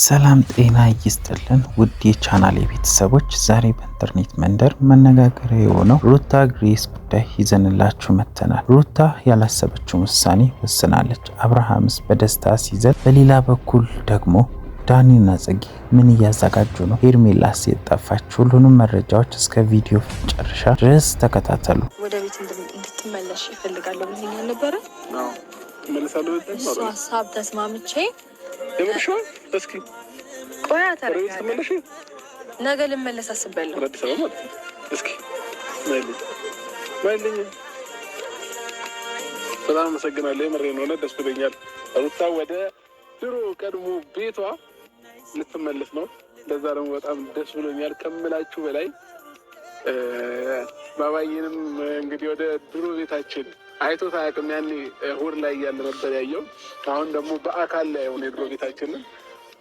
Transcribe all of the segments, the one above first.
ሰላም ጤና ይስጥልን ውድ የቻናሌ ቤተሰቦች፣ ዛሬ በኢንተርኔት መንደር መነጋገሪያ የሆነው ሩታ ግሬስ ጉዳይ ይዘንላችሁ መጥተናል። ሩታ ያላሰበችውን ውሳኔ ወስናለች። አብርሃምስ በደስታ ሲዘል፣ በሌላ በኩል ደግሞ ዳኒና ጽጌ ምን እያዘጋጁ ነው? ሄርሜላስ የጠፋች? ሁሉንም መረጃዎች እስከ ቪዲዮ መጨረሻ ድረስ ተከታተሉ። ወደ ቤት እንድትመለሽ ይፈልጋለሁ ብለኸኝ ነበረ? አዎ ተመልሳለሁ። እሱ ሀሳብ ተስማምቼ የምርሽው እስኪ ቆያ ተረጋጋ። ነገ ልመለስ አስቤያለሁ። አዲስ አበባ ማለት ነው። እስኪ ማይልኝ በጣም አመሰግናለሁ። የምሬን ነው። ደስ ብሎኛል። ሩታ ወደ ድሮ ቀድሞ ቤቷ ልትመለስ ነው። ለዛ ደግሞ በጣም ደስ ብሎኛል ከምላችሁ በላይ። ባባዬንም እንግዲህ ወደ ድሮ ቤታችን አይቶት አያውቅም። ያኔ እሑድ ላይ እያለ ነበር ያየው። አሁን ደግሞ በአካል ላይ ሆነ የድሮ ቤታችንን።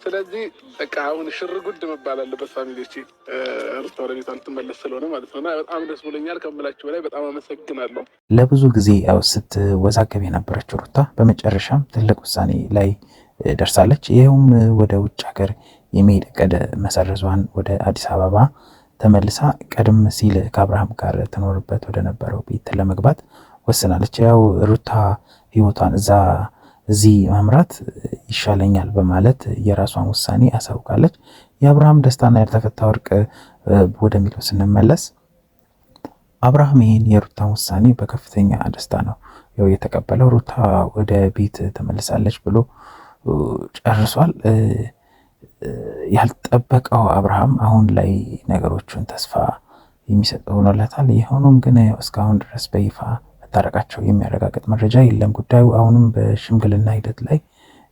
ስለዚህ በቃ አሁን ሽር ጉድ መባል አለበት ፋሚሊዎቼ፣ ሩታ ወደ ቤቷ ልትመለስ ስለሆነ ማለት ነው። እና በጣም ደስ ብሎኛል ከምላችሁ በላይ። በጣም አመሰግናለሁ። ለብዙ ጊዜ ያው ስትወዛገብ የነበረችው ሩታ በመጨረሻም ትልቅ ውሳኔ ላይ ደርሳለች። ይኸውም ወደ ውጭ ሀገር የመሄድ እቅድ መሰረዟን፣ ወደ አዲስ አበባ ተመልሳ ቀደም ሲል ከአብርሃም ጋር ትኖርበት ወደ ነበረው ቤት ለመግባት ወስናለች። ያው ሩታ ህይወቷን እዚህ መምራት ይሻለኛል በማለት የራሷን ውሳኔ አሳውቃለች። የአብርሃም ደስታና ያልተፈታ ወርቅ ወደሚለው ስንመለስ አብርሃም ይህን የሩታን ውሳኔ በከፍተኛ ደስታ ነው ያው የተቀበለው። ሩታ ወደ ቤት ተመልሳለች ብሎ ጨርሷል። ያልጠበቀው አብርሃም አሁን ላይ ነገሮቹን ተስፋ የሚሰጠው ሆኖለታል። የሆኖም ግን እስካሁን ድረስ በይፋ መታረቃቸው የሚያረጋግጥ መረጃ የለም። ጉዳዩ አሁንም በሽምግልና ሂደት ላይ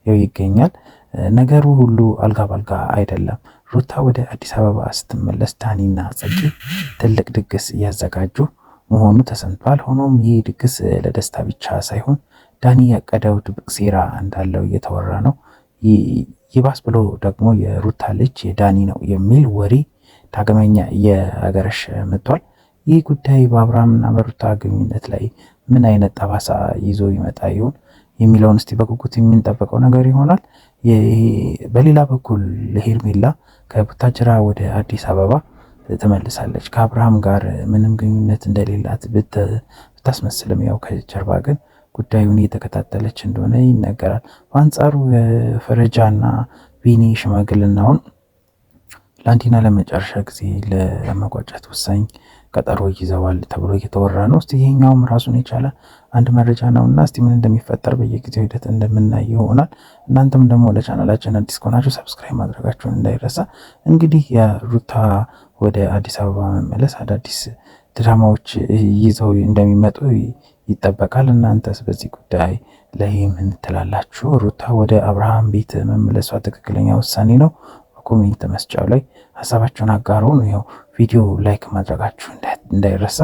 ይገኛል። ነገሩ ሁሉ አልጋ ባልጋ አይደለም። ሩታ ወደ አዲስ አበባ ስትመለስ ዳኒና ጽጌ ትልቅ ድግስ እያዘጋጁ መሆኑ ተሰምቷል። ሆኖም ይህ ድግስ ለደስታ ብቻ ሳይሆን ዳኒ ያቀደው ድብቅ ሴራ እንዳለው እየተወራ ነው። ይባስ ብሎ ደግሞ የሩታ ልጅ የዳኒ ነው የሚል ወሬ ዳግመኛ እየአገረሸ መጥቷል። ይህ ጉዳይ በአብርሃምና በሩታ ግንኙነት ላይ ምን አይነት ጠባሳ ይዞ ይመጣ ይሆን የሚለውን እስቲ በጉጉት የምንጠብቀው ነገር ይሆናል። በሌላ በኩል ሄርሜላ ከቡታጅራ ወደ አዲስ አበባ ተመልሳለች። ከአብርሃም ጋር ምንም ግንኙነት እንደሌላት ብታስመስልም ያው ከጀርባ ግን ጉዳዩን እየተከታተለች እንደሆነ ይነገራል። በአንጻሩ ፈረጃና ቢኒ ሽማግልናውን ለአንዴና ለመጨረሻ ጊዜ ለመቋጨት ወሳኝ ቀጠሮ ይዘዋል ተብሎ እየተወራ ነው። እስቲ ይሄኛውም ራሱን የቻለ አንድ መረጃ ነውና እስቲ ምን እንደሚፈጠር በየጊዜው ሂደት እንደምናይ ይሆናል። እናንተም ደግሞ ለቻናላችን አዲስ ከሆናችሁ ሰብስክራይብ ማድረጋችሁን እንዳይረሳ። እንግዲህ የሩታ ወደ አዲስ አበባ መመለስ አዳዲስ ድራማዎች ይዘው እንደሚመጡ ይጠበቃል። እናንተስ በዚህ ጉዳይ ላይ ምን ትላላችሁ? ሩታ ወደ አብርሃም ቤት መመለሷ ትክክለኛ ውሳኔ ነው? ኮሜንት መስጫው ላይ ሀሳባችሁን አጋሩ። ነው ቪዲዮ ላይክ ማድረጋችሁ እንዳይረሳ።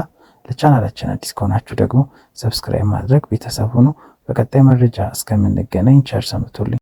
ለቻናላችን አዲስ ከሆናችሁ ደግሞ ሰብስክራይብ ማድረግ ቤተሰብ ሁኑ። በቀጣይ መረጃ እስከምንገናኝ ቸር ሰንብቱልኝ።